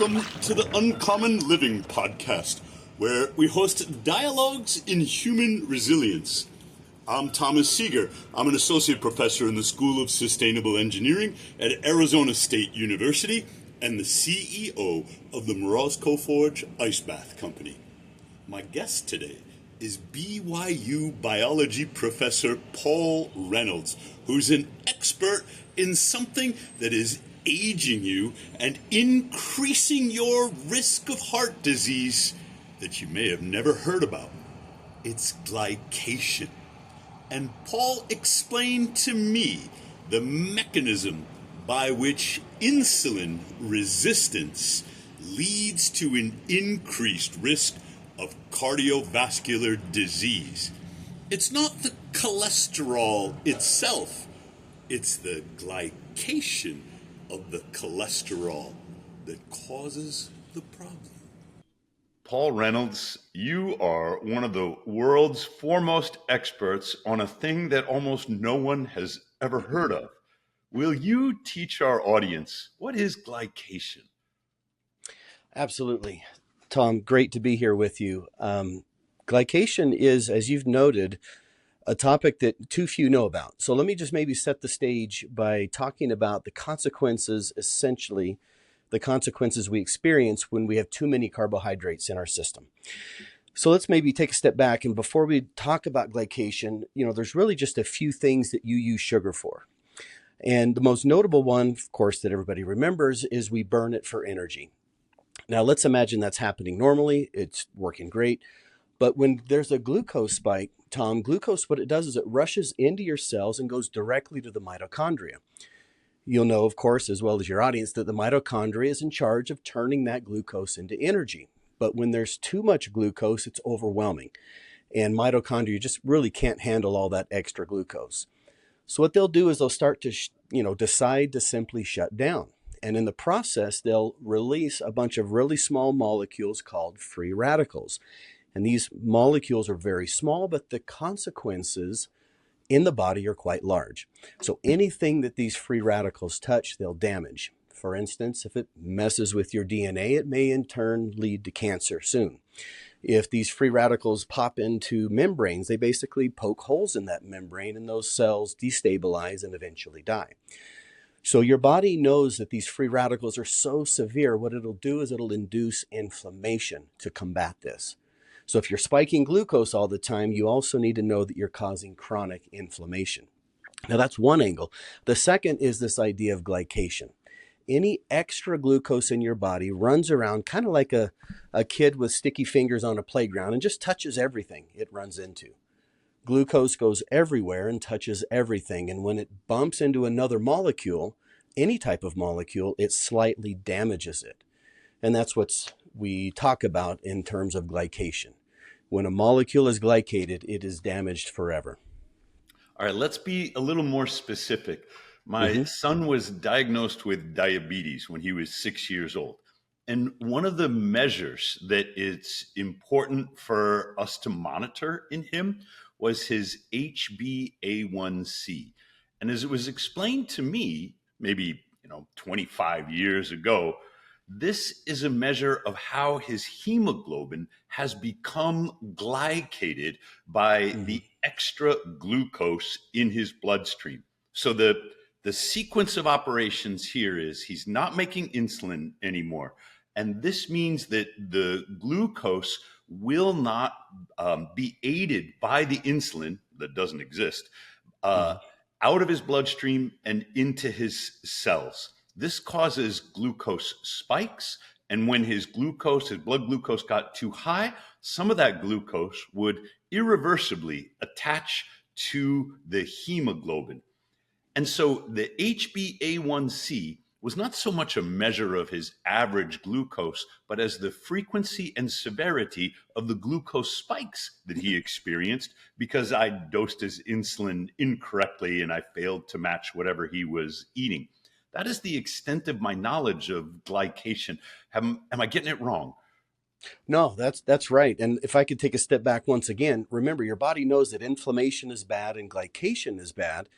Welcome to the Uncommon Living podcast, where we host dialogues in human resilience. I'm Thomas Seager. I'm an associate professor in the School of Sustainable Engineering at Arizona State University and the CEO of the Morozko Forge Ice Bath Company. My guest today is BYU biology professor Prof Reynolds, who's an expert in something that is aging you and increasing your risk of heart disease that you may have never heard about. It's glycation. And Paul explained to me the mechanism by which insulin resistance leads to an increased risk of cardiovascular disease. It's not the cholesterol itself, it's the glycation of the cholesterol that causes the problem. Paul Reynolds, you are one of the world's foremost experts on a thing that almost no one has ever heard of. Will you teach our audience what is glycation? Absolutely. Tom, great to be here with you. Glycation is, as you've noted, a topic that too few know about. So let me just maybe set the stage by talking about the consequences, essentially, the consequences we experience when we have too many carbohydrates in our system. So let's maybe take a step back. And before we talk about glycation, there's really just a few things that you use sugar for. And the most notable one, of course, that everybody remembers is we burn it for energy. Now, let's imagine that's happening normally. It's working great. But when there's a glucose spike, Tom, glucose, what it does is it rushes into your cells and goes directly to the mitochondria. You'll know, of course, as well as your audience, that the mitochondria is in charge of turning that glucose into energy. But when there's too much glucose, it's overwhelming. And mitochondria just really can't handle all that extra glucose. So what they'll do is they'll start to, decide to simply shut down. And in the process, they'll release a bunch of really small molecules called free radicals. And these molecules are very small, but the consequences in the body are quite large. So anything that these free radicals touch, they'll damage. For instance, if it messes with your DNA, it may in turn lead to cancer soon. If these free radicals pop into membranes, they basically poke holes in that membrane and those cells destabilize and eventually die. So your body knows that these free radicals are so severe, what it'll do is it'll induce inflammation to combat this. So if you're spiking glucose all the time, you also need to know that you're causing chronic inflammation. Now that's one angle. The second is this idea of glycation. Any extra glucose in your body runs around kind of like a kid with sticky fingers on a playground and just touches everything it runs into. Glucose goes everywhere and touches everything. And when it bumps into another molecule, any type of molecule, it slightly damages it. And that's what we talk about in terms of glycation. When a molecule is glycated, it is damaged forever. All right, let's be a little more specific. My son was diagnosed with diabetes when he was 6 years old. And one of the measures that it's important for us to monitor in him was his HbA1c. And as it was explained to me, maybe 25 years ago, this is a measure of how his hemoglobin has become glycated by the extra glucose in his bloodstream. So the sequence of operations here is he's not making insulin anymore. And this means that the glucose will not be aided by the insulin that doesn't exist out of his bloodstream and into his cells. This causes glucose spikes. And when his blood glucose got too high, some of that glucose would irreversibly attach to the hemoglobin. And so the HbA1c was not so much a measure of his average glucose, but as the frequency and severity of the glucose spikes that he experienced because I dosed his insulin incorrectly and I failed to match whatever he was eating. That is the extent of my knowledge of glycation. Am I getting it wrong? No, that's right. And if I could take a step back once again, remember your body knows that inflammation is bad and glycation is bad.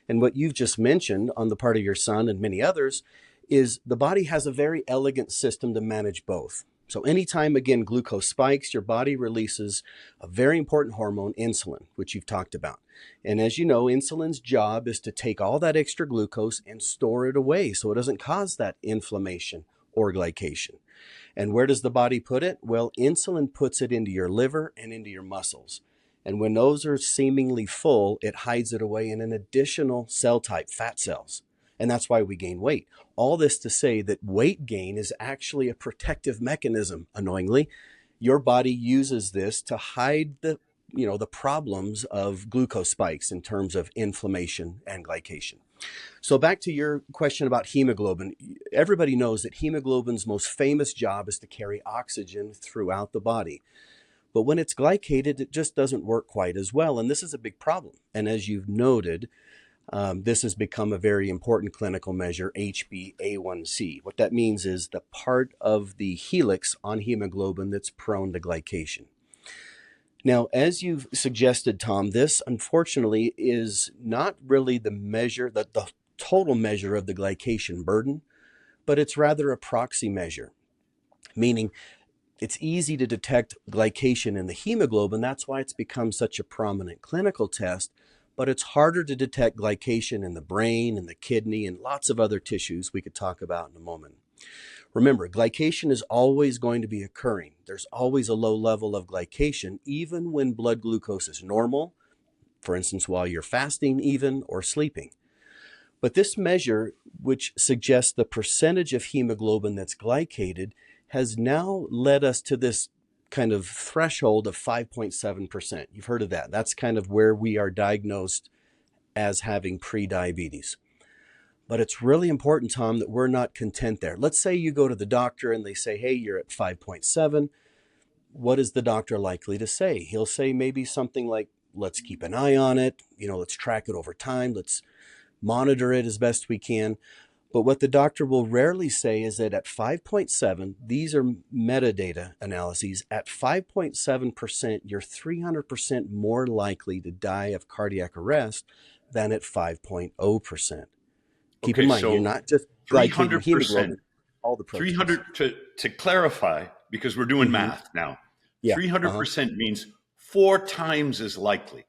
And what you've just mentioned on the part of your son and many others is the body has a very elegant system to manage both. So anytime, again, glucose spikes, your body releases a very important hormone, insulin, which you've talked about. And as you know, insulin's job is to take all that extra glucose and store it away so it doesn't cause that inflammation or glycation. And where does the body put it? Well, insulin puts it into your liver and into your muscles. And when those are seemingly full, it hides it away in an additional cell type, fat cells. And that's why we gain weight. All this to say that weight gain is actually a protective mechanism, annoyingly. Your body uses this to hide the problems of glucose spikes in terms of inflammation and glycation. So back to your question about hemoglobin. Everybody knows that hemoglobin's most famous job is to carry oxygen throughout the body. But when it's glycated, it just doesn't work quite as well. And this is a big problem. And as you've noted, this has become a very important clinical measure, HbA1c. What that means is the part of the helix on hemoglobin that's prone to glycation. Now, as you've suggested, Tom, this unfortunately is not really the measure, the total measure of the glycation burden, but it's rather a proxy measure, meaning it's easy to detect glycation in the hemoglobin. That's why it's become such a prominent clinical test, but it's harder to detect glycation in the brain and the kidney and lots of other tissues we could talk about in a moment. Remember, glycation is always going to be occurring. There's always a low level of glycation, even when blood glucose is normal, for instance, while you're fasting even or sleeping. But this measure, which suggests the percentage of hemoglobin that's glycated, has now led us to this kind of threshold of 5.7%. You've heard of that. That's kind of where we are diagnosed as having pre-diabetes. But it's really important, Tom, that we're not content there. Let's say you go to the doctor and they say, hey, you're at 5.7. What is the doctor likely to say? He'll say maybe something like, let's keep an eye on it. Let's track it over time. Let's monitor it as best we can. But what the doctor will rarely say is that at 5.7, these are metadata analyses, at 5.7%, you're 300% more likely to die of cardiac arrest than at 5.0%. Keep in mind, you're not just glycating hemoglobin, all the proteins. 300, to clarify, because we're doing math now, 300% means 4 times as likely.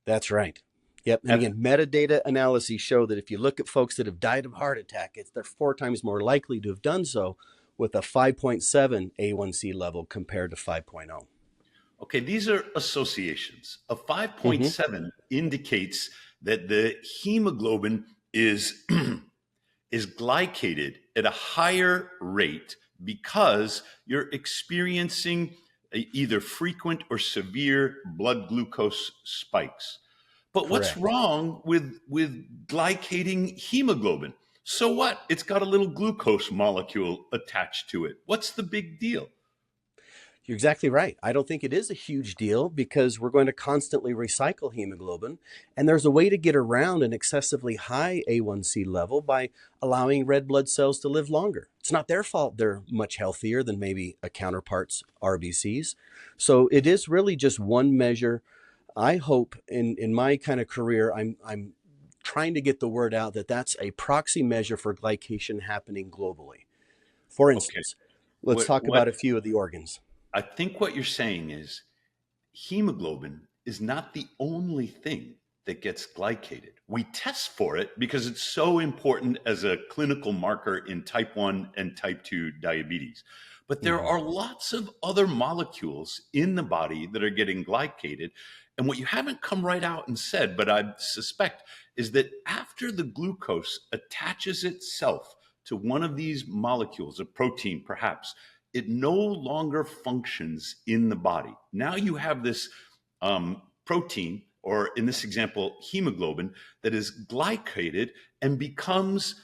That's right. Yep. And again, metadata analyses show that if you look at folks that have died of heart attack, they're 4 times more likely to have done so with a 5.7 A1C level compared to 5.0. Okay, these are associations. A 5.7 indicates that the hemoglobin is glycated at a higher rate because you're experiencing either frequent or severe blood glucose spikes. But Correct. What's wrong with glycating hemoglobin? So what? It's got a little glucose molecule attached to it. What's the big deal? You're exactly right. I don't think it is a huge deal because we're going to constantly recycle hemoglobin. And there's a way to get around an excessively high A1C level by allowing red blood cells to live longer. It's not their fault they're much healthier than maybe a counterpart's RBCs. So it is really just one measure. I hope in my kind of career, I'm trying to get the word out that that's a proxy measure for glycation happening globally. For instance, let's talk about a few of the organs. I think what you're saying is hemoglobin is not the only thing that gets glycated. We test for it because it's so important as a clinical marker in type 1 and type 2 diabetes. But there are lots of other molecules in the body that are getting glycated. And what you haven't come right out and said, but I suspect, is that after the glucose attaches itself to one of these molecules, a protein perhaps, it no longer functions in the body. Now you have this protein, or in this example, hemoglobin, that is glycated and becomes,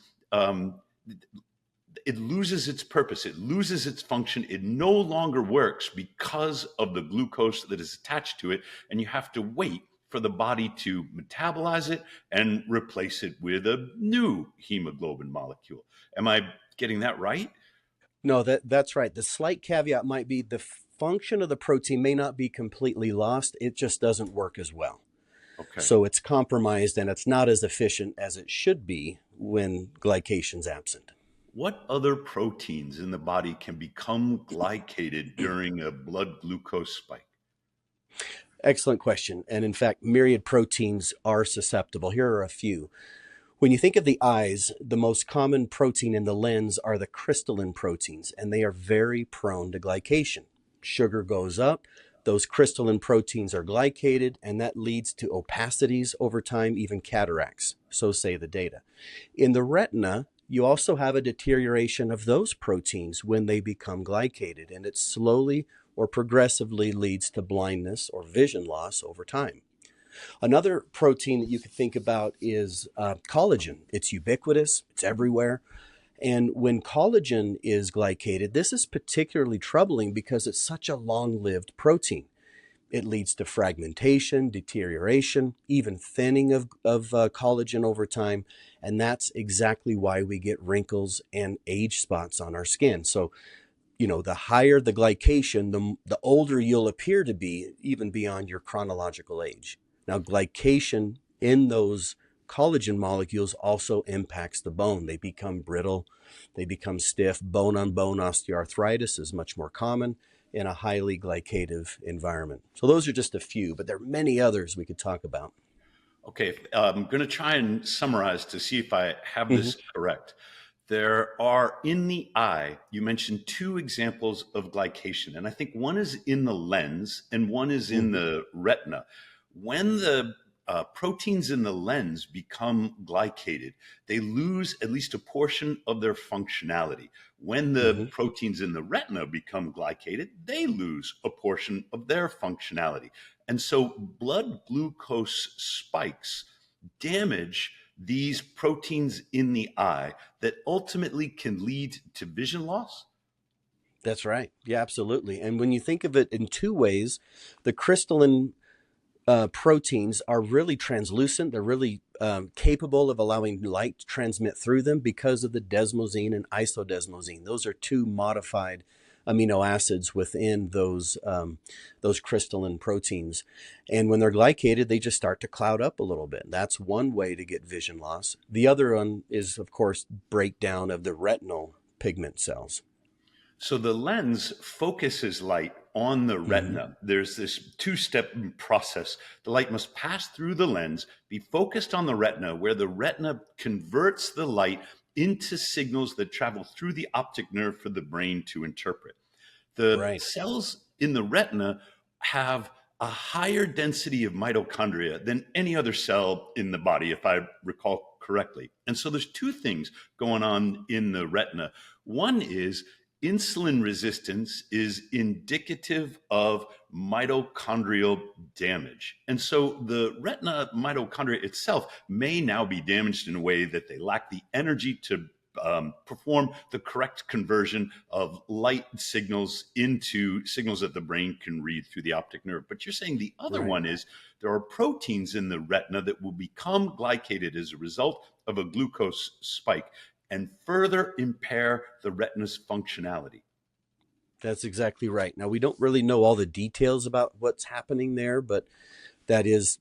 it loses its purpose, it loses its function, it no longer works because of the glucose that is attached to it, and you have to wait for the body to metabolize it and replace it with a new hemoglobin molecule. Am I getting that right? No, that's right. The slight caveat might be the function of the protein may not be completely lost. It just doesn't work as well. Okay. So it's compromised and it's not as efficient as it should be when glycation's absent. what other proteins in the body can become glycated during a blood glucose spike? Excellent question. And in fact, myriad proteins are susceptible. Here are a few. When you think of the eyes, the most common protein in the lens are the crystalline proteins, and they are very prone to glycation. Sugar goes up, those crystalline proteins are glycated, and that leads to opacities over time, even cataracts. So say the data. In the retina, you also have a deterioration of those proteins when they become glycated, and it slowly or progressively leads to blindness or vision loss over time. Another protein that you could think about is collagen. It's ubiquitous, it's everywhere. And when collagen is glycated, this is particularly troubling because it's such a long lived protein. It leads to fragmentation, deterioration, even thinning of collagen over time. And that's exactly why we get wrinkles and age spots on our skin. So, the higher the glycation, the older you'll appear to be, even beyond your chronological age. Now, glycation in those collagen molecules also impacts the bone. They become brittle, they become stiff. Bone on bone osteoarthritis is much more common in a highly glycative environment. So those are just a few, but there are many others we could talk about. Okay, I'm going to try and summarize to see if I have Mm-hmm. this correct. There are in the eye, you mentioned two examples of glycation, and I think one is in the lens and one is in Mm-hmm. the retina. When the proteins in the lens become glycated, they lose at least a portion of their functionality. When the Mm-hmm. proteins in the retina become glycated, they lose a portion of their functionality. And so blood glucose spikes damage these proteins in the eye that ultimately can lead to vision loss. That's right. Yeah, absolutely. And when you think of it in two ways, the crystalline proteins are really translucent. They're really capable of allowing light to transmit through them because of the desmosine and isodesmosine. Those are two modified amino acids within those crystalline proteins. And when they're glycated, they just start to cloud up a little bit. That's one way to get vision loss. The other one is, of course, breakdown of the retinal pigment cells. So the lens focuses light on the Mm-hmm. retina. There's this two-step process. The light must pass through the lens, be focused on the retina, where the retina converts the light into signals that travel through the optic nerve for the brain to interpret. The Right. cells in the retina have a higher density of mitochondria than any other cell in the body, if I recall correctly. And so there's two things going on in the retina. One is insulin resistance is indicative of mitochondrial damage. And so the retina mitochondria itself may now be damaged in a way that they lack the energy to perform the correct conversion of light signals into signals that the brain can read through the optic nerve. But you're saying the other Right. one is there are proteins in the retina that will become glycated as a result of a glucose spike and further impair the retina's functionality. That's exactly right. Now, we don't really know all the details about what's happening there, but that is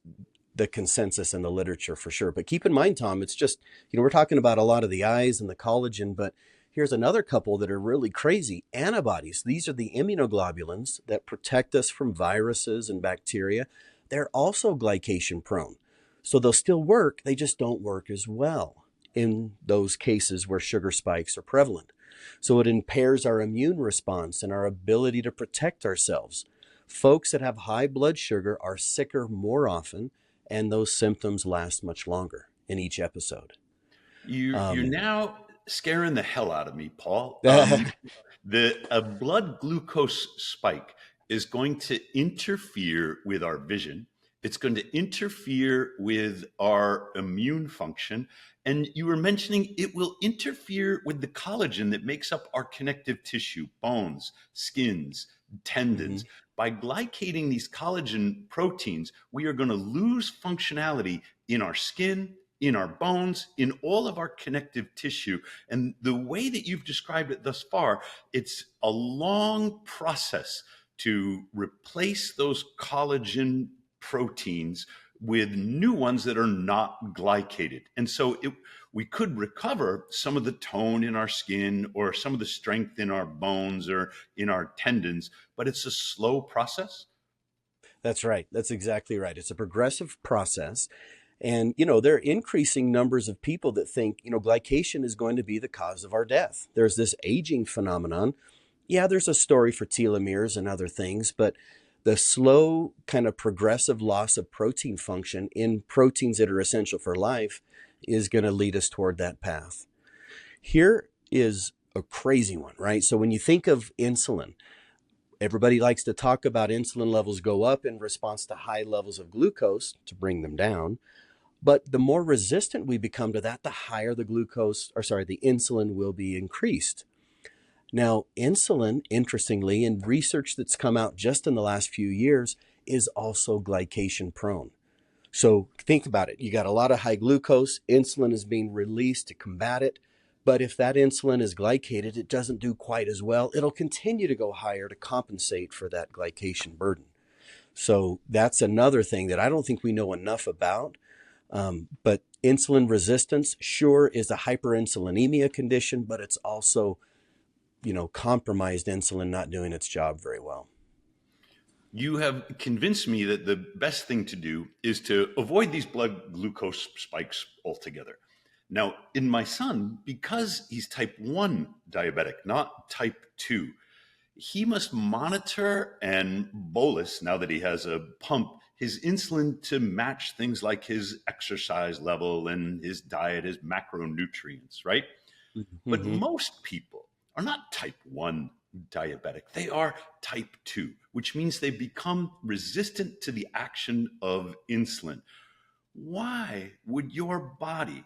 the consensus in the literature for sure. But keep in mind, Tom, it's just, we're talking about a lot of the eyes and the collagen, but here's another couple that are really crazy. Antibodies. These are the immunoglobulins that protect us from viruses and bacteria. They're also glycation prone. So they'll still work, they just don't work as well in those cases where sugar spikes are prevalent. So it impairs our immune response and our ability to protect ourselves. Folks that have high blood sugar are sicker more often, and those symptoms last much longer in each episode. You're Um, now scaring the hell out of me, Paul. The a blood glucose spike is going to interfere with our vision. It's going to interfere with our immune function. And you were mentioning it will interfere with the collagen that makes up our connective tissue, bones, skins, tendons. mhm. By glycating these collagen proteins, we are going to lose functionality in our skin, in our bones, in all of our connective tissue. And the way that you've described it thus far, it's a long process to replace those collagen proteins with new ones that are not glycated. And so we could recover some of the tone in our skin or some of the strength in our bones or in our tendons, but it's a slow process. That's right. That's exactly right. It's a progressive process. And, there are increasing numbers of people that think, glycation is going to be the cause of our death. There's this aging phenomenon. Yeah, there's a story for telomeres and other things, but the slow kind of progressive loss of protein function in proteins that are essential for life is going to lead us toward that path. Here is a crazy one, right? So when you think of insulin, everybody likes to talk about insulin levels go up in response to high levels of glucose to bring them down. But the more resistant we become to that, the higher the the insulin will be increased. Now, insulin, interestingly, in research that's come out just in the last few years, is also glycation prone. So think about it. You got a lot of high glucose, insulin is being released to combat it. But if that insulin is glycated, it doesn't do quite as well. It'll continue to go higher to compensate for that glycation burden. So that's another thing that I don't think we know enough about. But insulin resistance, sure, is a hyperinsulinemia condition, but it's also, compromised insulin not doing its job very well. You have convinced me that the best thing to do is to avoid these blood glucose spikes altogether. Now, in my son, because he's type 1 diabetic, not type 2, he must monitor and bolus, now that he has a pump, his insulin to match things like his exercise level and his diet, his macronutrients, right? Mm-hmm. But most people are not type 1 diabetic. They are type 2, which means they become resistant to the action of insulin. Why would your body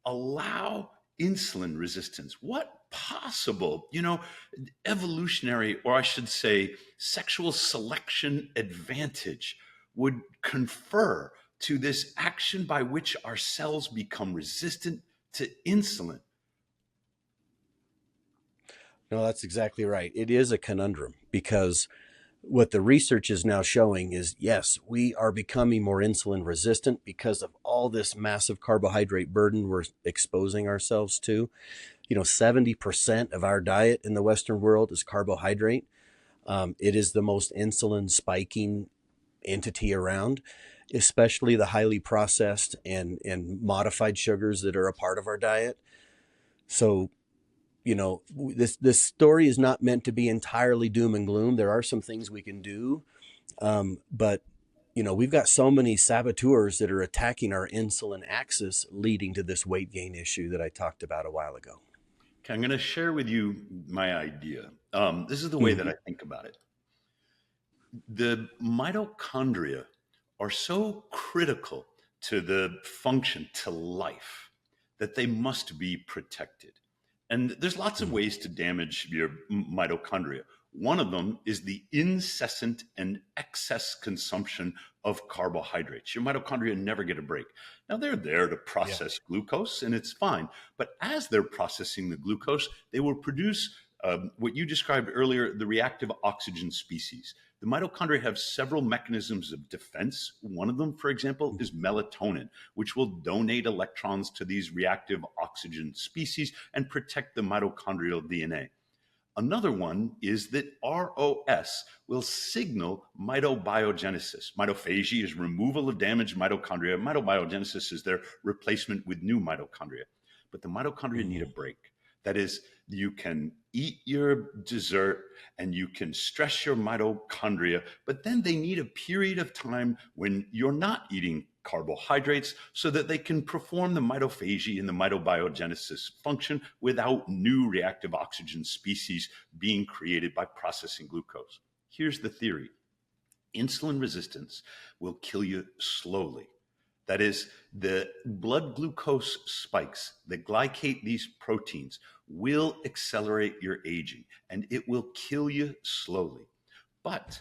allow insulin resistance? What possible, evolutionary, or I should say, sexual selection advantage would confer to this action by which our cells become resistant to insulin? No, that's exactly right. It is a conundrum because what the research is now showing is, yes, we are becoming more insulin resistant because of all this massive carbohydrate burden we're exposing ourselves to. 70% of our diet in the Western world is carbohydrate. It is the most insulin spiking entity around, especially the highly processed and modified sugars that are a part of our diet. So, this story is not meant to be entirely doom and gloom. There are some things we can do, but we've got so many saboteurs that are attacking our insulin axis, leading to this weight gain issue that I talked about a while ago. Okay, I'm going to share with you my idea. This is the way that I think about it. The mitochondria are so critical to the function, to life, that they must be protected. And there's lots of ways to damage your mitochondria. One of them is the incessant and excess consumption of carbohydrates. Your mitochondria never get a break. Now, they're there to process glucose, and it's fine. But as they're processing the glucose, they will produce what you described earlier, the reactive oxygen species. The mitochondria have several mechanisms of defense. One of them, for example, is melatonin, which will donate electrons to these reactive oxygen species and protect the mitochondrial DNA. Another one is that ROS will signal mitobiogenesis. Mitophagy is removal of damaged mitochondria. Mitobiogenesis is their replacement with new mitochondria. But the mitochondria need a break. That is, you can eat your dessert and you can stress your mitochondria, but then they need a period of time when you're not eating carbohydrates so that they can perform the mitophagy and the mitobiogenesis function without new reactive oxygen species being created by processing glucose. Here's the theory. Insulin resistance will kill you slowly. That is, the blood glucose spikes that glycate these proteins will accelerate your aging, and it will kill you slowly. But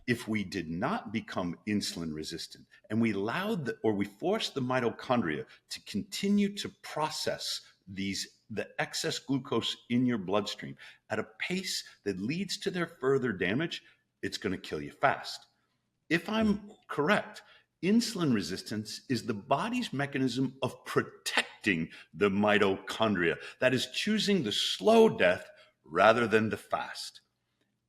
if we did not become insulin resistant and we allowed we forced the mitochondria to continue to process the excess glucose in your bloodstream at a pace that leads to their further damage, it's going to kill you fast. If I'm correct, Insulin resistance is the body's mechanism of protecting the mitochondria, that is, choosing the slow death rather than the fast.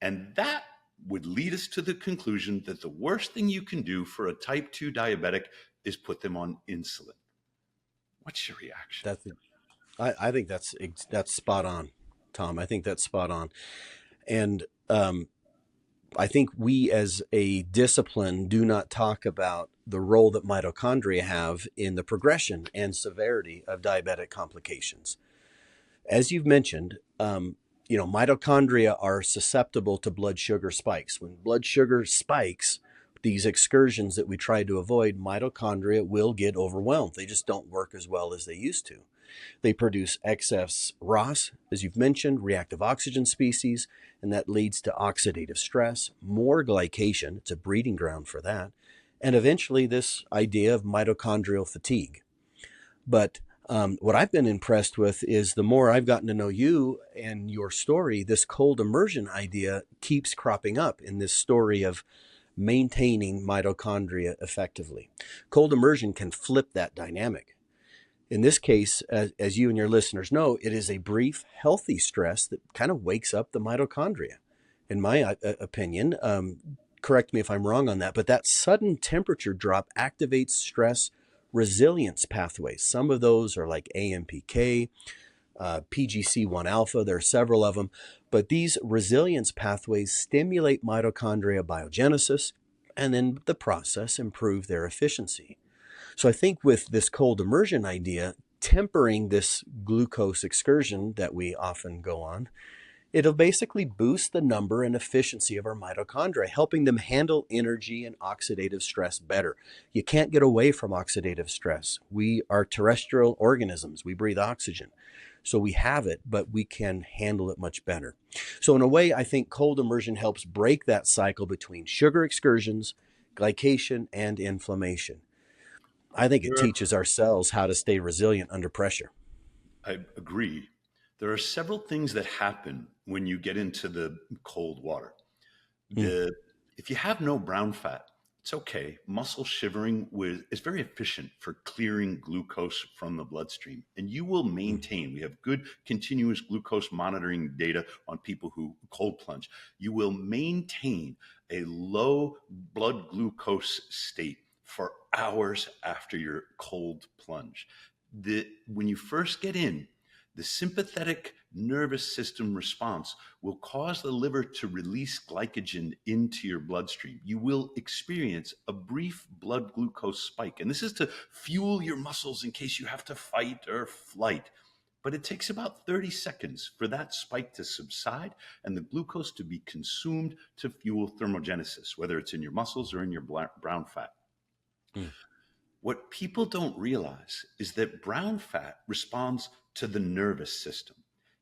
And that would lead us to the conclusion that the worst thing you can do for a type 2 diabetic is put them on insulin. What's your reaction? That's I think that's spot on, Tom. I think that's spot on. And I think we as a discipline do not talk about the role that mitochondria have in the progression and severity of diabetic complications. As you've mentioned, mitochondria are susceptible to blood sugar spikes. When blood sugar spikes, these excursions that we try to avoid, mitochondria will get overwhelmed. They just don't work as well as they used to. They produce excess ROS, as you've mentioned, reactive oxygen species, and that leads to oxidative stress, more glycation, it's a breeding ground for that, and eventually this idea of mitochondrial fatigue. But what I've been impressed with is the more I've gotten to know you and your story, this cold immersion idea keeps cropping up in this story of maintaining mitochondria effectively. Cold immersion can flip that dynamic. In this case, as you and your listeners know, it is a brief, healthy stress that kind of wakes up the mitochondria. In my opinion, correct me if I'm wrong on that, but that sudden temperature drop activates stress resilience pathways. Some of those are like AMPK, PGC1 alpha, there are several of them, but these resilience pathways stimulate mitochondria biogenesis and then the process improve their efficiency. So I think with this cold immersion idea, tempering this glucose excursion that we often go on, it'll basically boost the number and efficiency of our mitochondria, helping them handle energy and oxidative stress better. You can't get away from oxidative stress. We are terrestrial organisms. We breathe oxygen. So we have it, but we can handle it much better. So in a way, I think cold immersion helps break that cycle between sugar excursions, glycation, and inflammation. I think it teaches our cells how to stay resilient under pressure. I agree. There are several things that happen when you get into the cold water. If you have no brown fat, it's okay. Muscle shivering is very efficient for clearing glucose from the bloodstream, and you will maintain. We have good continuous glucose monitoring data on people who cold plunge. You will maintain a low blood glucose state for hours after your cold plunge. When you first get in, the sympathetic nervous system response will cause the liver to release glycogen into your bloodstream. You will experience a brief blood glucose spike, and this is to fuel your muscles in case you have to fight or flight. But it takes about 30 seconds for that spike to subside and the glucose to be consumed to fuel thermogenesis, whether it's in your muscles or in your brown fat. What people don't realize is that brown fat responds to the nervous system.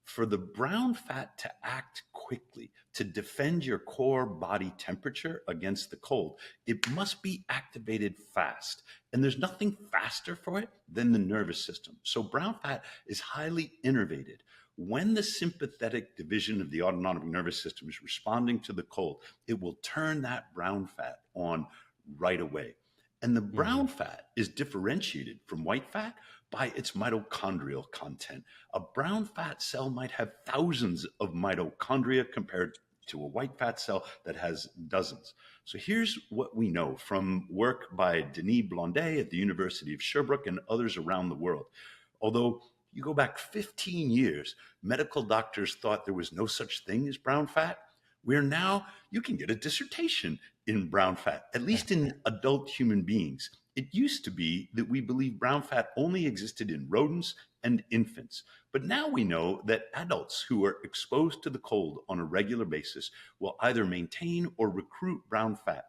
For the brown fat to act quickly, to defend your core body temperature against the cold, it must be activated fast. And there's nothing faster for it than the nervous system. So brown fat is highly innervated. When the sympathetic division of the autonomic nervous system is responding to the cold, it will turn that brown fat on right away. And the brown fat is differentiated from white fat by its mitochondrial content. A brown fat cell might have thousands of mitochondria compared to a white fat cell that has dozens. So here's what we know from work by Denis Blondet at the University of Sherbrooke and others around the world. Although you go back 15 years, medical doctors thought there was no such thing as brown fat, where now you can get a dissertation in brown fat, at least in adult human beings. It used to be that we believed brown fat only existed in rodents and infants. But now we know that adults who are exposed to the cold on a regular basis will either maintain or recruit brown fat.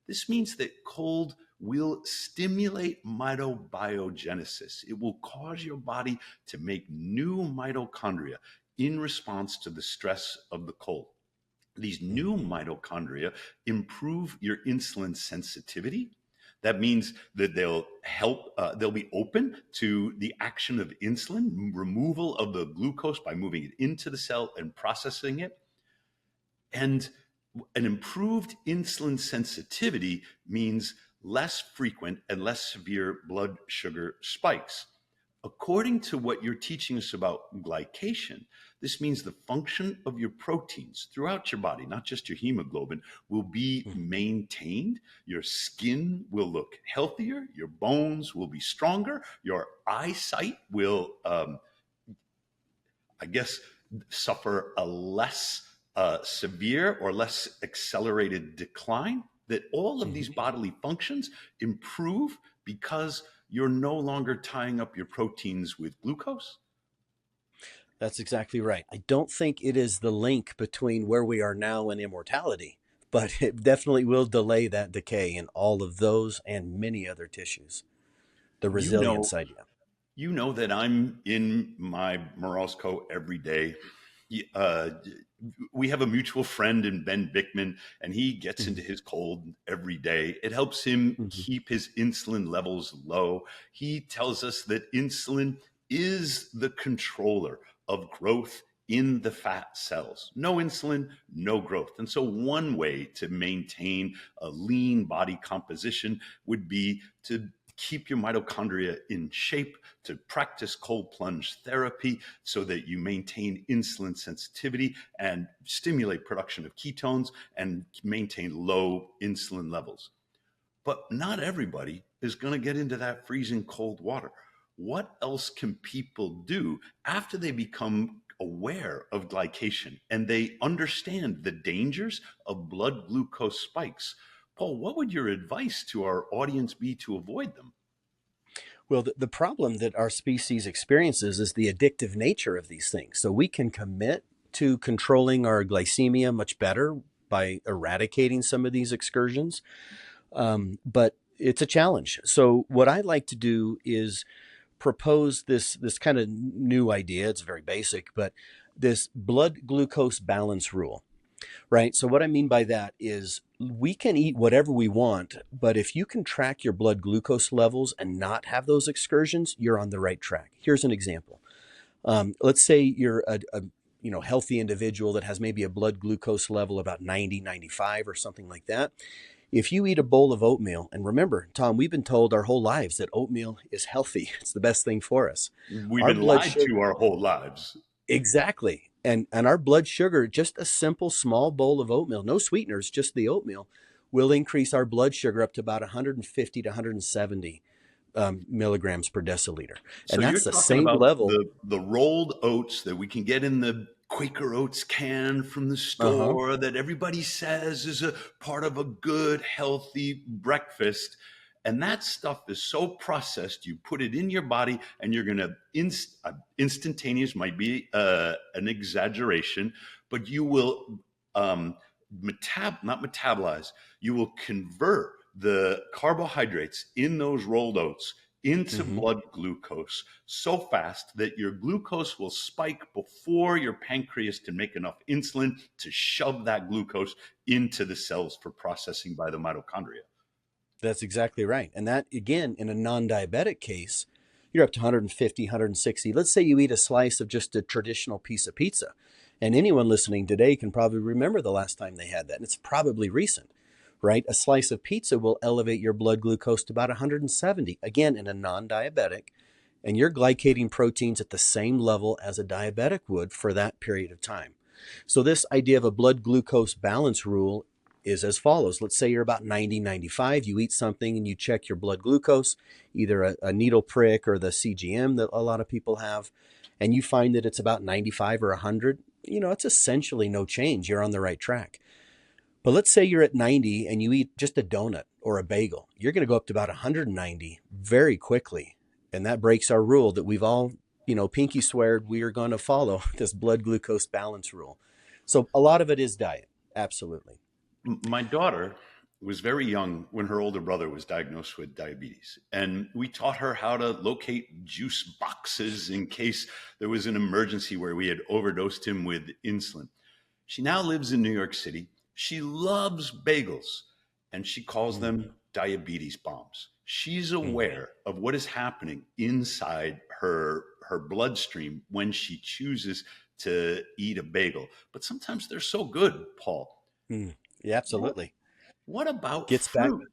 This means that cold will stimulate mitobiogenesis. It will cause your body to make new mitochondria in response to the stress of the cold. These new mitochondria improve your insulin sensitivity. That means that they'll be open to the action of insulin, removal of the glucose by moving it into the cell and processing it. And an improved insulin sensitivity means less frequent and less severe blood sugar spikes. According to what you're teaching us about glycation, this means the function of your proteins throughout your body, not just your hemoglobin, will be maintained. Your skin will look healthier. Your bones will be stronger. Your eyesight will, I guess, suffer a less severe or less accelerated decline. That all of these bodily functions improve because you're no longer tying up your proteins with glucose? That's exactly right. I don't think it is the link between where we are now and immortality, but it definitely will delay that decay in all of those and many other tissues. The You know, resilience idea. you know that I'm in my Morozko every day. Uh, we have a mutual friend in Ben Bickman, and he gets into his cold every day. It helps him Mhm. keep his insulin levels low. He tells us that insulin is the controller of growth in the fat cells. No insulin, no growth. And so, one way to maintain a lean body composition would be to keep your mitochondria in shape, to practice cold plunge therapy so that you maintain insulin sensitivity and stimulate production of ketones and maintain low insulin levels. But not everybody is going to get into that freezing cold water. What else can people do after they become aware of glycation and they understand the dangers of blood glucose spikes? Paul, what would your advice to our audience be to avoid them? Well, the problem that our species experiences is the addictive nature of these things. So we can commit to controlling our glycemia much better by eradicating some of these excursions. But it's a challenge. So what I like to do is propose this kind of new idea. It's very basic, but this blood glucose balance rule, right? So what I mean by that is we can eat whatever we want, but if you can track your blood glucose levels and not have those excursions, you're on the right track. Here's an example. Let's say you're a healthy individual that has maybe a blood glucose level about 90, 95 or something like that. If you eat a bowl of oatmeal, and remember, Tom, we've been told our whole lives that oatmeal is healthy. It's the best thing for us. We've Our been blood lied to sugar, our whole lives. exactly. And our blood sugar, just a simple small bowl of oatmeal, no sweeteners, just the oatmeal, will increase our blood sugar up to about 150 to 170 milligrams per deciliter. So And you're that's the talking same about level. the rolled oats that we can get in the Quaker Oats can from the Uh-huh. store that everybody says is a part of a good, healthy breakfast. And that stuff is so processed, you put it in your body and you're going to instantaneous might be an exaggeration, but you will not metabolize, you will convert the carbohydrates in those rolled oats into Hmm. blood glucose so fast that your glucose will spike before your pancreas can make enough insulin to shove that glucose into the cells for processing by the mitochondria. That's exactly right. And that, again, in a non diabetic case, you're up to 150, 160. Let's say you eat a slice of just a traditional piece of pizza. And anyone listening today can probably remember the last time they had that. And it's probably recent, right? A slice of pizza will elevate your blood glucose to about 170, again, in a non diabetic. And you're glycating proteins at the same level as a diabetic would for that period of time. So, this idea of a blood glucose balance rule is as follows. Let's say you're about 90, 95. You eat something and you check your blood glucose, either a needle prick or the CGM that a lot of people have, and you find that it's about 95 or 100. It's essentially no change. You're on the right track. But let's say you're at 90 and you eat just a donut or a bagel. You're going to go up to about 190 very quickly. And that breaks our rule that we've all, pinky sweared we are going to follow this blood glucose balance rule. So a lot of it is diet. Absolutely. My daughter was very young when her older brother was diagnosed with diabetes. And we taught her how to locate juice boxes in case there was an emergency where we had overdosed him with insulin. She now lives in New York City. She loves bagels and she calls Mm, them diabetes bombs. She's mm. aware of what is happening inside her bloodstream when she chooses to eat a bagel. But sometimes they're so good, Paul. Mm. Yeah, What absolutely. what about Gets back. fruit?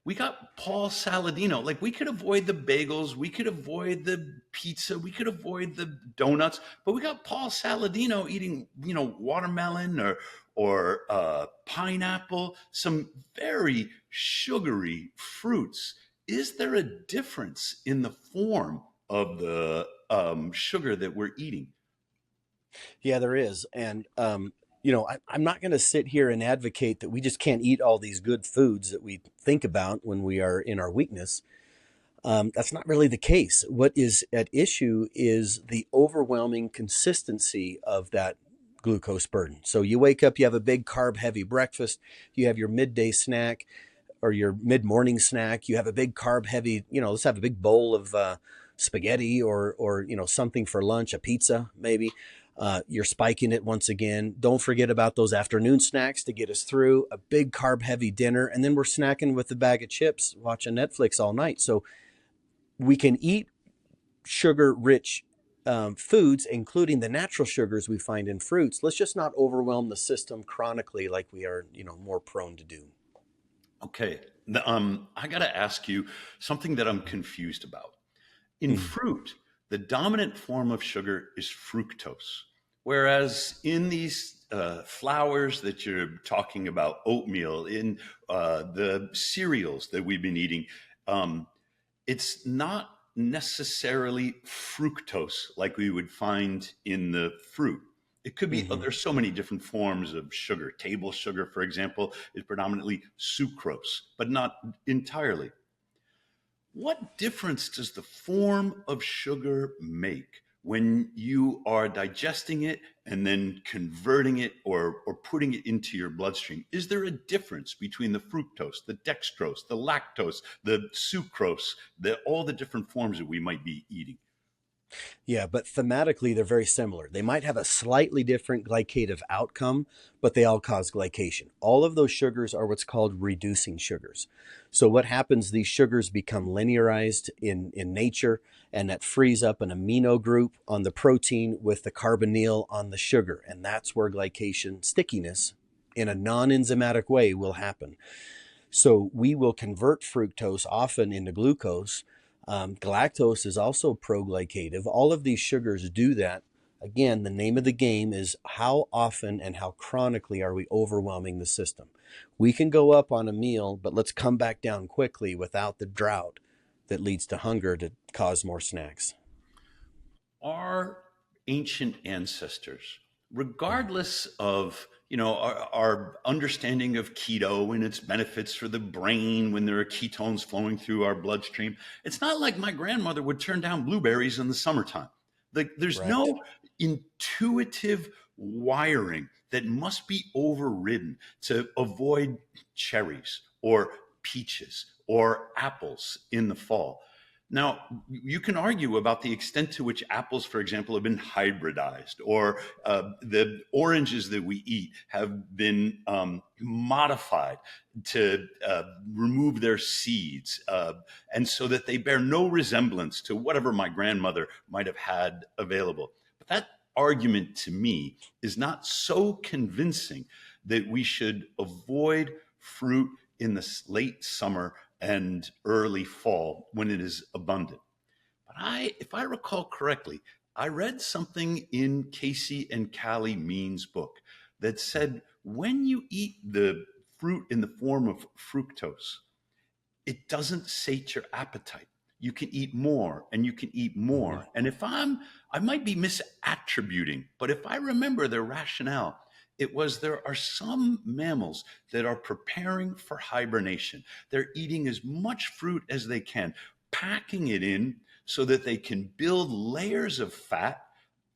We got Paul Saladino. Like, we could avoid the bagels, we could avoid the pizza, we could avoid the donuts, but we got Paul Saladino eating, watermelon or pineapple, some very sugary fruits. Is there a difference in the form of the sugar that we're eating? Yeah, there is. And, I'm not going to sit here and advocate that we just can't eat all these good foods that we think about when we are in our weakness. That's not really the case. What is at issue is the overwhelming consistency of that glucose burden. So you wake up, you have a big carb heavy breakfast, you have your midday snack or your mid morning snack, you have a big carb heavy, let's have a big bowl of spaghetti or something for lunch, a pizza maybe. You're spiking it once again. Don't forget about those afternoon snacks to get us through a big carb heavy dinner. And then we're snacking with a bag of chips, watching Netflix all night. So we can eat sugar rich foods, including the natural sugars we find in fruits. Let's just not overwhelm the system chronically like we are, more prone to do. Okay. I got to ask you something that I'm confused about. In Mm. fruit, the dominant form of sugar is fructose, whereas in these flours that you're talking about, oatmeal, in the cereals that we've been eating, um, it's not necessarily fructose like we would find in the fruit. It could be, Hmm. there's so many different forms of sugar. Table sugar, for example, is predominantly sucrose, but not entirely. What difference does the form of sugar make when you are digesting it and then converting it or putting it into your bloodstream? Is there a difference between the fructose, the dextrose, the lactose, the sucrose, all the different forms that we might be eating? Yeah, but thematically, they're very similar. They might have a slightly different glycative outcome, but they all cause glycation. All of those sugars are what's called reducing sugars. So, what happens, these sugars become linearized in nature, and that frees up an amino group on the protein with the carbonyl on the sugar. And that's where glycation stickiness in a non enzymatic way will happen. So we will convert fructose often into glucose. Galactose is also proglycative. All of these sugars do that. Again, the name of the game is how often and how chronically are we overwhelming the system. We can go up on a meal, but let's come back down quickly without the drought that leads to hunger to cause more snacks. Our ancient ancestors, regardless of our understanding of keto and its benefits for the brain when there are ketones flowing through our bloodstream, it's not like my grandmother would turn down blueberries in the summertime. Like, there's Correct. no intuitive wiring that must be overridden to avoid cherries or peaches or apples in the fall. Now, you can argue about the extent to which apples, for example, have been hybridized, or the oranges that we eat have been modified to remove their seeds, and so that they bear no resemblance to whatever my grandmother might have had available. But that argument to me is not so convincing that we should avoid fruit in the late summer and early fall when it is abundant. But if I recall correctly, I read something in Casey and Callie Mean's book that said when you eat the fruit in the form of fructose, it doesn't sate your appetite. You can eat more and you can eat Mhm. more. And I might be misattributing, but if I remember their rationale, it was there are some mammals that are preparing for hibernation. They're eating as much fruit as they can, packing it in so that they can build layers of fat.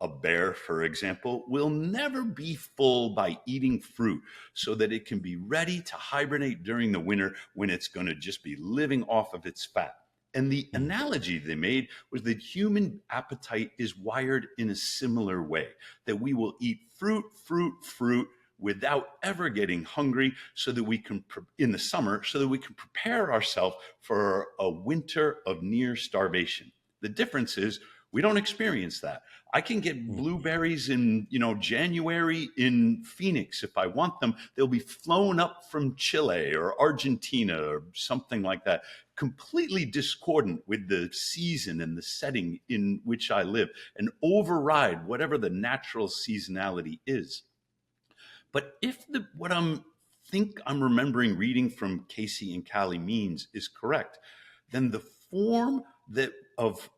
A bear, for example, will never be full by eating fruit so that it can be ready to hibernate during the winter when it's going to just be living off of its fat. And the Mhm. analogy they made was that human appetite is wired in a similar way, that we will eat fruit, fruit, fruit without ever getting hungry so that we can, in the summer, so that we can prepare ourselves for a winter of near starvation. The difference is We don't experience that. I can get blueberries in, January in Phoenix if I want them. They'll be flown up from Chile or Argentina or something like that, completely discordant with the season and the setting in which I live, and override whatever the natural seasonality is. But if what I'm remembering reading from Casey and Callie Means is correct, then the form that of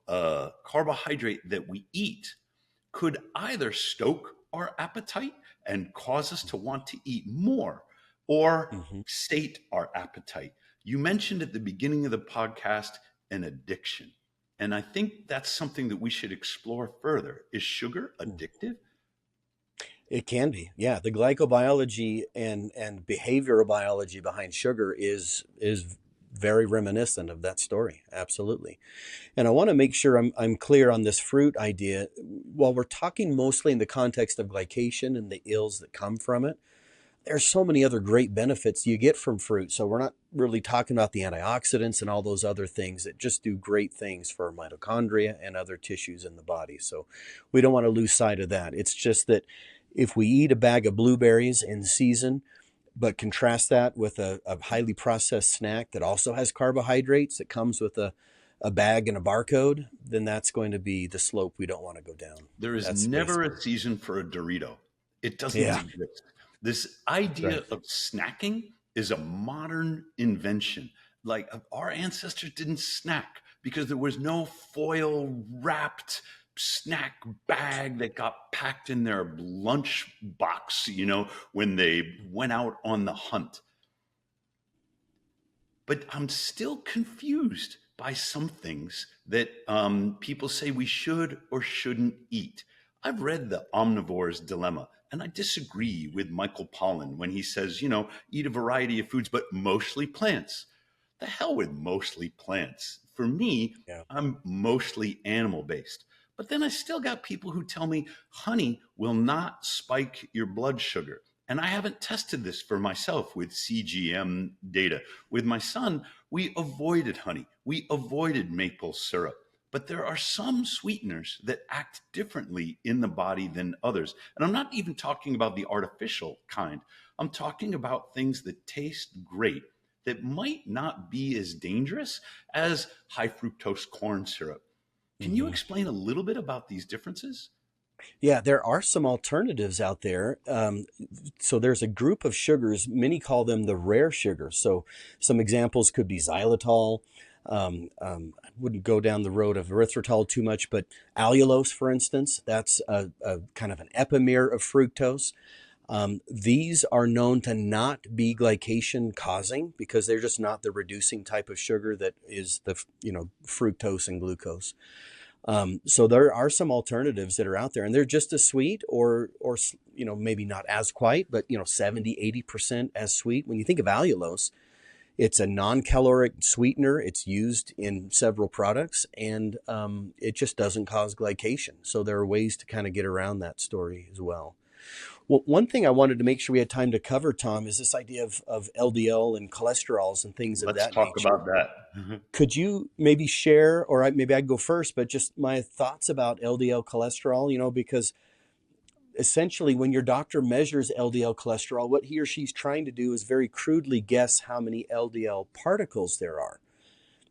carbohydrate that we eat could either stoke our appetite and cause us to want to eat more, or Mm-hmm. sate our appetite. You mentioned at the beginning of the podcast an addiction. And I think that's something that we should explore further. Is sugar addictive? It can be, yeah. The glycobiology and behavioral biology behind sugar is very reminiscent of that story. Absolutely. And I want to make sure I'm clear on this fruit idea. While we're talking mostly in the context of glycation and the ills that come from it, there's so many other great benefits you get from fruit. So we're not really talking about the antioxidants and all those other things that just do great things for mitochondria and other tissues in the body. So we don't want to lose sight of that. It's just that if we eat a bag of blueberries in season, but contrast that with a highly processed snack that also has carbohydrates that comes with a bag and a barcode, then that's going to be the slope we don't want to go down. There is That's never basically, a season for a Dorito. It doesn't yeah, exist. This that's right. idea of snacking is a modern invention. Like, our ancestors didn't snack because there was no foil wrapped snack bag that got packed in their lunch box, when they went out on the hunt. But I'm still confused by some things that people say we should or shouldn't eat. I've read The Omnivore's Dilemma, and I disagree with Michael Pollan when he says, eat a variety of foods, but mostly plants. The hell with mostly plants. For me, Yeah. I'm mostly animal based. But then I still got people who tell me honey will not spike your blood sugar. And I haven't tested this for myself with CGM data. With my son, we avoided honey, we avoided maple syrup. But there are some sweeteners that act differently in the body than others. And I'm not even talking about the artificial kind. I'm talking about things that taste great that might not be as dangerous as high fructose corn syrup. Can you Hmm. explain a little bit about these differences? Yeah, there are some alternatives out there. So there's a group of sugars, many call them the rare sugars. So some examples could be xylitol. I wouldn't go down the road of erythritol too much, but allulose, for instance, that's a kind of an epimere of fructose. These are known to not be glycation causing because they're just not the reducing type of sugar that is the fructose and glucose. So there are some alternatives that are out there, and they're just as sweet, or maybe not as quite, but 70-80% as sweet. When you think of allulose, it's a non-caloric sweetener. It's used in several products, and it just doesn't cause glycation. So there are ways to kind of get around that story as well. Well, one thing I wanted to make sure we had time to cover, Tom, is this idea of LDL and cholesterols and things of Let's that talk nature. about that. Could you maybe share, or maybe I'd go first, but just my thoughts about LDL cholesterol, because essentially when your doctor measures LDL cholesterol, what he or she's trying to do is very crudely guess how many LDL particles there are.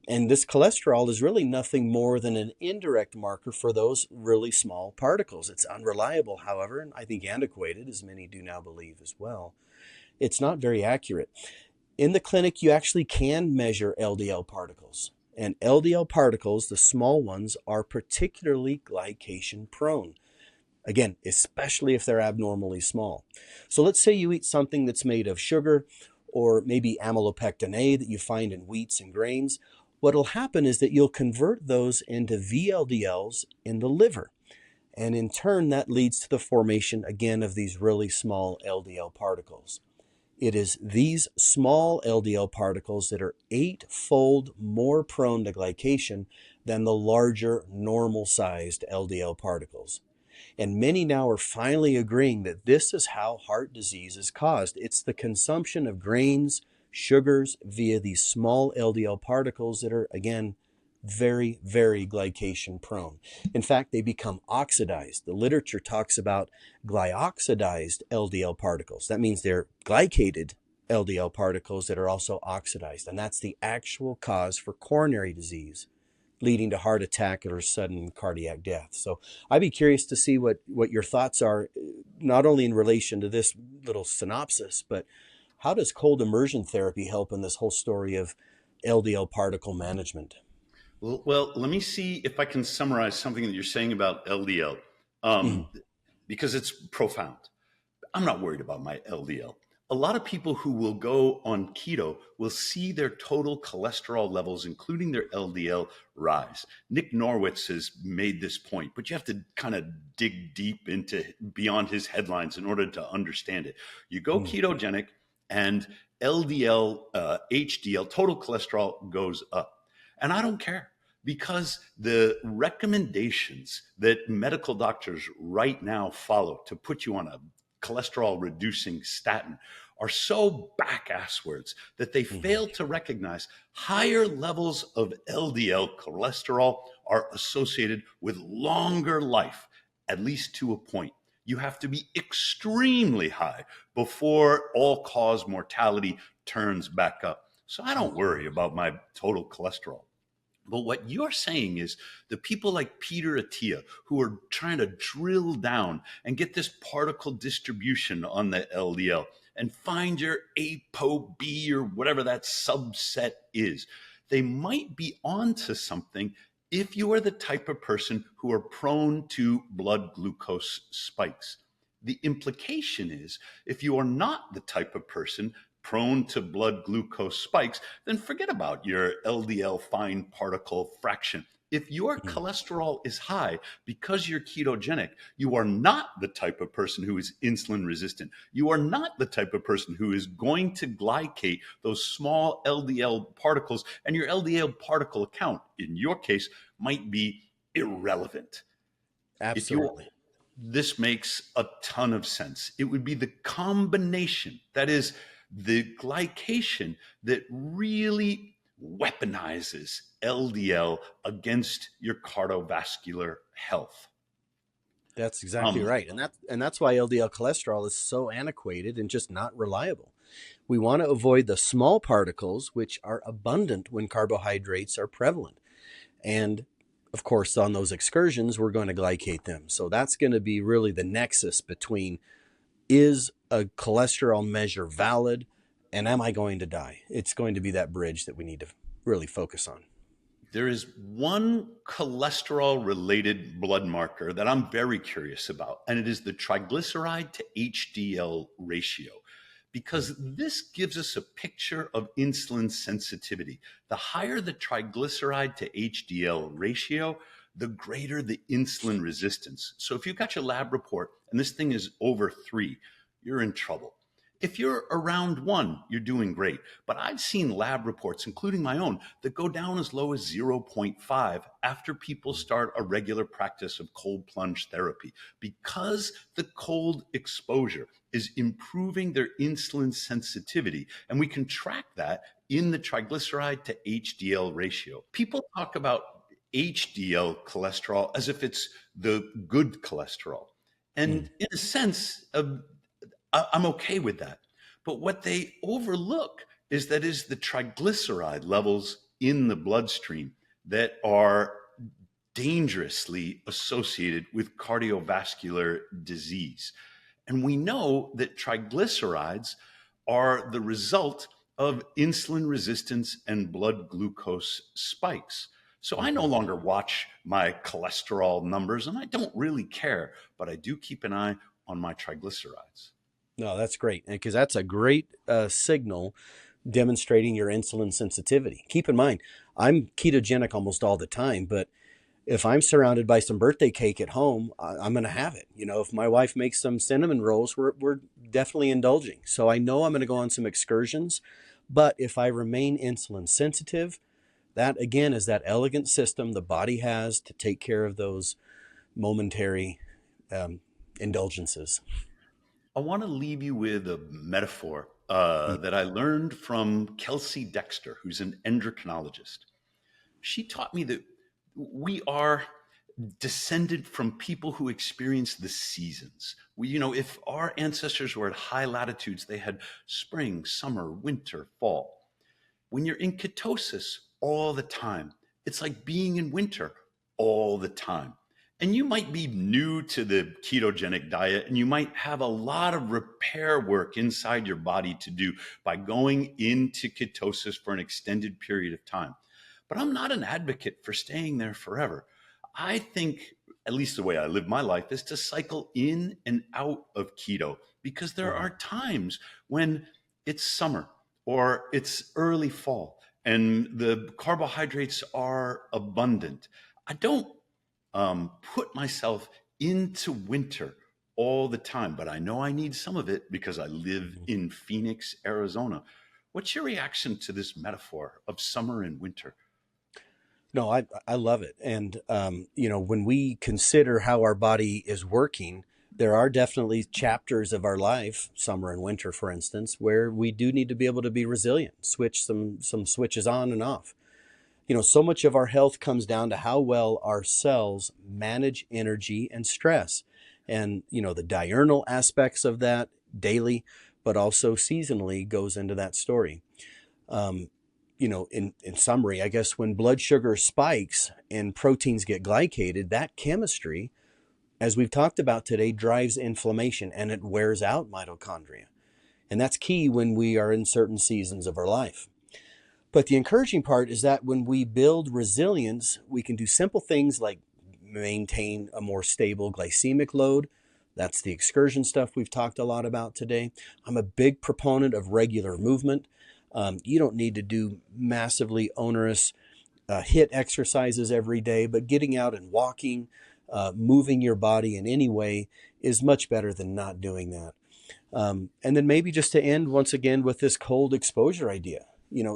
And this cholesterol is really nothing more than an indirect marker for those really small particles. It's unreliable, however, and I think antiquated, as many do now believe as well. It's not very accurate. In the clinic, you actually can measure LDL particles. And LDL particles, the small ones, are particularly glycation prone. Again, especially if they're abnormally small. So let's say you eat something that's made of sugar or maybe amylopectin A that you find in wheats and grains. What'll happen is that you'll convert those into VLDLs in the liver. And in turn, that leads to the formation, again, of these really small LDL particles. It is these small LDL particles that are 8-fold more prone to glycation than the larger normal-sized LDL particles. And many now are finally agreeing that this is how heart disease is caused. It's the consumption of grains, sugars via these small LDL particles that are, again, very, very glycation prone. In fact, they become oxidized. The literature talks about glyoxidized LDL particles. That means they're glycated LDL particles that are also oxidized. And that's the actual cause for coronary disease, leading to heart attack or sudden cardiac death. So I'd be curious to see what your thoughts are, not only in relation to this little synopsis, but how does cold immersion therapy help in this whole story of LDL particle management? Well, let me see if I can summarize something that you're saying about LDL, um, Mhm. because it's profound. I'm not worried about my LDL. A lot of people who will go on keto will see their total cholesterol levels, including their LDL, rise. Nick Norwitz has made this point, but you have to kind of dig deep into beyond his headlines in order to understand it. You go Mm. ketogenic, and LDL, HDL, total cholesterol goes up. And I don't care because the recommendations that medical doctors right now follow to put you on a cholesterol reducing statin are so back asswards that they Mhm. fail to recognize higher levels of LDL cholesterol are associated with longer life, at least to a point. You have to be extremely high before all cause mortality turns back up. So I don't Mhm. worry about my total cholesterol. But what you're saying is the people like Peter Attia who are trying to drill down and get this particle distribution on the LDL and find your ApoB or whatever that subset is, they might be onto something if you are the type of person who are prone to blood glucose spikes. The implication is if you are not the type of person prone to blood glucose spikes, then forget about your LDL fine particle fraction. If your Mhm. cholesterol is high because you're ketogenic, you are not the type of person who is insulin resistant. You are not the type of person who is going to glycate those small LDL particles, and your LDL particle count, in your case, might be irrelevant. If you Absolutely. This makes a ton of sense. It would be the combination, that is, the glycation, that really weaponizes LDL against your cardiovascular health. That's exactly Um, right. And that's why LDL cholesterol is so antiquated and just not reliable. We want to avoid the small particles which are abundant when carbohydrates are prevalent. And of course, on those excursions, we're going to glycate them. So that's going to be really the nexus between, is a cholesterol measure valid and am I going to die? It's going to be that bridge that we need to really focus on. there is one cholesterol related blood marker that I'm very curious about, and it is the triglyceride to HDL ratio, because this gives us a picture of insulin sensitivity. The higher the triglyceride to HDL ratio, the greater the insulin resistance. So if you've got your lab report and this thing is over 3, you're in trouble. If you're around 1, you're doing great. But I've seen lab reports, including my own, that go down as low as zero point 0.5 after people start a regular practice of cold plunge therapy, because the cold exposure is improving their insulin sensitivity. And we can track that in the triglyceride to HDL ratio. People talk about HDL cholesterol as if it's the good cholesterol. Mm. And in a sense, I'm okay with that. But what they overlook is the triglyceride levels in the bloodstream that are dangerously associated with cardiovascular disease. And we know that triglycerides are the result of insulin resistance and blood glucose spikes. So I no Mhm. longer watch my cholesterol numbers, and I don't really care, but I do keep an eye on my triglycerides. No, that's great, because that's a great signal demonstrating your insulin sensitivity. Keep in mind, I'm ketogenic almost all the time, but if I'm surrounded by some birthday cake at home, I'm going to have it. If my wife makes some cinnamon rolls, we're definitely indulging. So I know I'm going to go on some excursions, but if I remain insulin sensitive, that again is that elegant system the body has to take care of those momentary um, indulgences. I want to leave you with a metaphor Mm. that I learned from Kelsey Dexter, who's an endocrinologist. she taught me that we are descended from people who experienced the seasons. If our ancestors were at high latitudes, they had spring, summer, winter, fall. When you're in ketosis all the time, it's like being in winter all the time. And you might be new to the ketogenic diet, and you might have a lot of repair work inside your body to do by going into ketosis for an extended period of time. But I'm not an advocate for staying there forever. I think, at least the way I live my life, is to cycle in and out of keto, because there are times when it's summer or it's early fall and the carbohydrates are abundant. I don't put myself into winter all the time, but I know I need some of it because I live in Phoenix, Arizona. What's your reaction to this metaphor of summer and winter? No, I love it. And, when we consider how our body is working, there are definitely chapters of our life, summer and winter, for instance, where we do need to be able to be resilient, switch some switches on and off. So much of our health comes down to how well our cells manage energy and stress. And, the diurnal aspects of that daily, but also seasonally goes into that story. In summary, I guess when blood sugar spikes and proteins get glycated, that chemistry, as we've talked about today, drives inflammation and it wears out mitochondria. And that's key when we are in certain seasons of our life. But the encouraging part is that when we build resilience, we can do simple things like maintain a more stable glycemic load. That's the excursion stuff we've talked a lot about today. I'm a big proponent of regular movement. You don't need to do massively onerous HIIT exercises every day, but getting out and walking, moving your body in any way is much better than not doing that. And then maybe just to end once again with this cold exposure idea.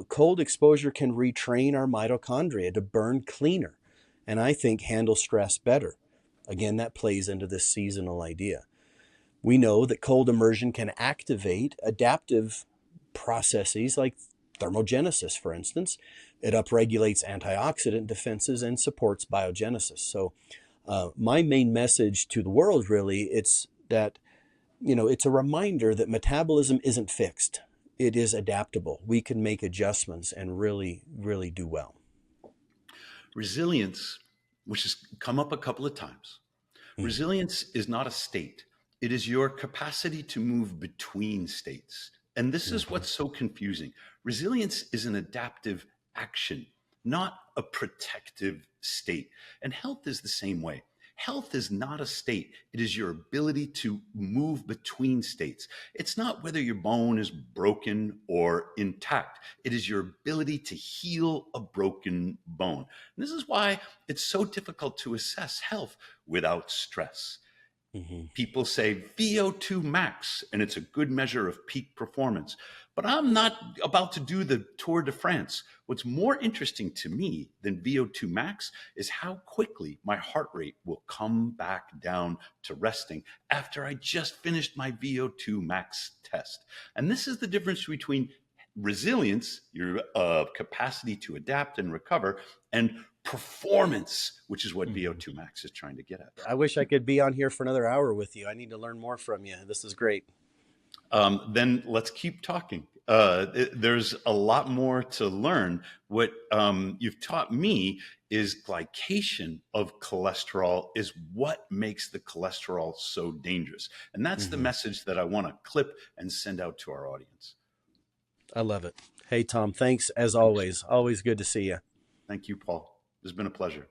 Cold exposure can retrain our mitochondria to burn cleaner and I think handle stress better. Again, that plays into this seasonal idea. We know that cold immersion can activate adaptive processes like thermogenesis, for instance. It upregulates antioxidant defenses and supports biogenesis. So my main message to the world really, it's that, it's a reminder that metabolism isn't fixed. It is adaptable. We can make adjustments and really, really do well. Resilience, which has come up a couple of times. Resilience is not a state. It is your capacity to move between states. And this is what's so confusing. Resilience is an adaptive action, not a protective state. And health is the same way. Health is not a state. It is your ability to move between states. It's not whether your bone is broken or intact. It is your ability to heal a broken bone. And this is why it's so difficult to assess health without stress. People say VO2 max, and it's a good measure of peak performance. But I'm not about to do the Tour de France. What's more interesting to me than VO2 max is how quickly my heart rate will come back down to resting after I just finished my VO2 max test. And this is the difference between resilience, your capacity to adapt and recover, and performance, which is what VO2 max is trying to get at. I wish I could be on here for another hour with you. I need to learn more from you. This is great. Then let's keep talking. There's a lot more to learn. What you've taught me is glycation of cholesterol is what makes the cholesterol so dangerous. And that's the message that I want to clip and send out to our audience. I love it. Hey, Tom, thanks as always. Always good to see you. Thank you, Paul. It's been a pleasure.